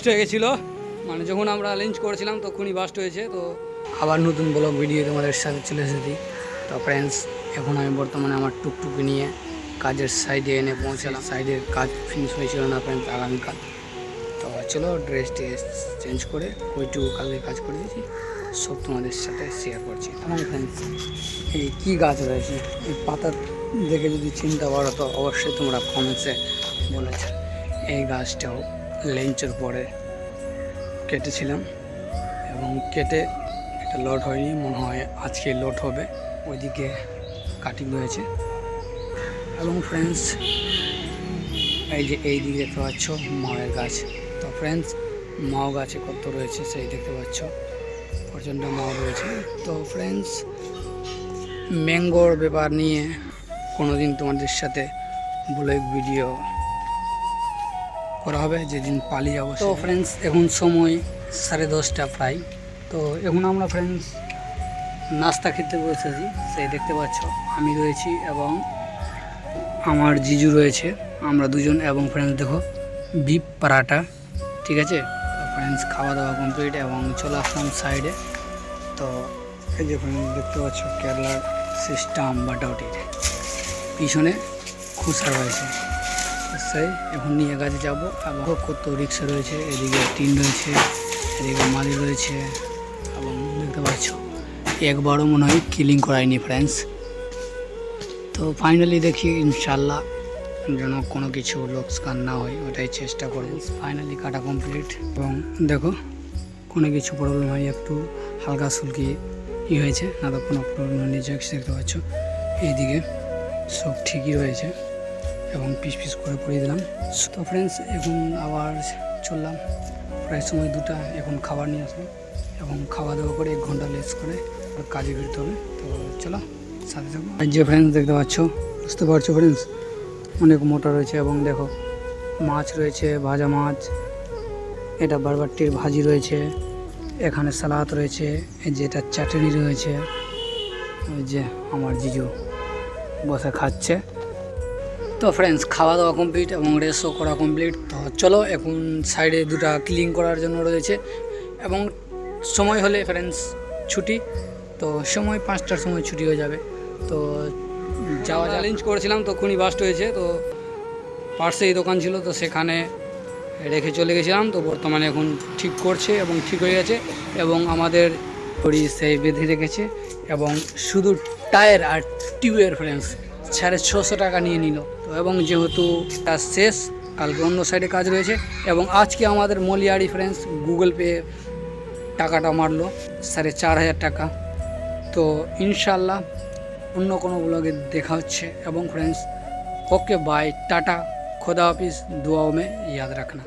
হয়ে গেছিলো, মানে যখন আমরা লাঞ্চ করেছিলাম তখনই বাস্ট হয়েছে। তো আবার নতুন ব্লগ ভিডিও তোমাদের সাথে চলে এসেছি। তো ফ্রেন্ডস, এখন আমি বর্তমানে আমার টুকটুকি নিয়ে কাজের সাইডে এনে পৌঁছালাম। সাইডের কাজ ফিনিশ হয়েছিল না ফ্রেন্ডস, আগামীকাল। তো চলো ড্রেস চেঞ্জ করে ওইটুকু কালকে কাজ করে দিয়েছি, সব তোমাদের সাথে শেয়ার করছি। আমার ফ্রেন্ডস, এই কী গাছ রয়েছে, এই পাতা দেখে যদি চিন্তা করো তো অবশ্যই তোমরা কমেন্টসে বলেছ। এই গাছটাও লেঞ্চের পরে কেটেছিলাম এবং কেটে এটা লোড হয়নি, মনে হয় আজকে লোড হবে। ওইদিকে কাটিং হয়েছে। এবং ফ্রেন্ডস, এই যে এই দিকে দেখতে পাচ্ছ মাওয়ের গাছ। তো ফ্রেন্ডস, মাও গাছে কত রয়েছে সেই দেখতে পাচ্ছ, প্রচণ্ড মাও রয়েছে। তো ফ্রেন্ডস, ম্যাঙ্গোর ব্যাপার নিয়ে কোনোদিন তোমাদের সাথে ব্লগ ভিডিও করা হবে যেদিন পালিয়ে যাবো। তো ফ্রেন্ডস, এখন সময় 10:30 প্রায়। তো এখন আমরা ফ্রেন্ডস নাস্তা খেতে বসেছি। সেই দেখতে পাচ্ছ আমি রয়েছি এবং আমার জিজু রয়েছে, আমরা দুজন। এবং ফ্রেন্ডস দেখো, বিফ পরাটা, ঠিক আছে। তো ফ্রেন্ডস, খাওয়া দাওয়া কমপ্লিট এবং চলে আসলাম সাইডে। তো এই যে ফ্রেন্ডস দেখতে পাচ্ছ কেরালার সিস্টেম বাটাউটির পিছনে খুচরা রয়েছে। সেই এখন নিয়ে কাজে যাবো। এবং কত রিক্সা রয়েছে, এদিকে টিন রয়েছে, এদিকে মালি রয়েছে। এবং দেখতে পাচ্ছ একবারও মনে হয় কিলিং করায়নি ফ্রেন্ডস। তো ফাইনালি দেখি ইনশাল্লাহ যেন কোনো কিছু লোকসান না হয়, ওটাই চেষ্টা করব। ফাইনালি কাটা কমপ্লিট। এবং দেখো কোনো কিছু প্রবলেম হয়, একটু হালকা সুলকি হয়েছে, না তো কোনো প্রবলেম হয়নি। দেখতে পাচ্ছ এইদিকে সব ঠিকই রয়েছে এবং পিস পিস করে পরিয়ে দিলাম। তো ফ্রেন্ডস, এখন আবার চললাম, প্রায় সময় 2টা। এখন খাবার নিয়ে আসলাম এবং খাওয়া দাওয়া করে 1 ঘন্টা লেস করে কাজে ফিরতে হবে। তো চলো সাথে থাকো। আর যে ফ্রেন্ডস দেখতে পাচ্ছ, বুঝতে পারছো ফ্রেন্ডস, অনেক মোটা রয়েছে। এবং দেখো মাছ রয়েছে, ভাজা মাছ, এটা বারবাটির ভাজি রয়েছে, এখানে সালাদ রয়েছে, এই যে এটা চাটনি রয়েছে। ওই যে আমার জিজু বসে খাচ্ছে। তো ফ্রেন্ডস, খাওয়া দাওয়া কমপ্লিট এবং রেসও করা কমপ্লিট। তো চলো এখন সাইডে 2টা ক্লিন করার জন্য রয়েছে এবং সময় হলে ফ্রেন্ডস ছুটি। তো সময় 5টার সময় ছুটি হয়ে যাবে। তো যাওয়া চ্যালেঞ্জ করেছিলাম তখনই বাস্ট হয়েছে। তো পার্শ্বেই দোকান ছিল, তো সেখানে রেখে চলে গেছিলাম। তো বর্তমানে এখন ঠিক করছে এবং ঠিক হয়ে গেছে। এবং আমাদের ঘড়ি সেই বেঁধে রেখেছে এবং শুধু টায়ার আর টিউবের ফ্রেন্ডস 650 টাকা নিয়ে নিল। তো এবং যেহেতু কাজ শেষ, কালকে অন্য সাইডে কাজ রয়েছে। এবং আজকে আমাদের মলিয়ারি ফ্রেন্ডস গুগল পে টাকাটা মারলো 4,500 টাকা। তো ইনশাল্লাহ অন্য কোনো ব্লগে দেখা হচ্ছে। এবং फ्रेंड्स, ओके बाय, टाटा, खुदा हाफिज़, दुआओं में याद रखना।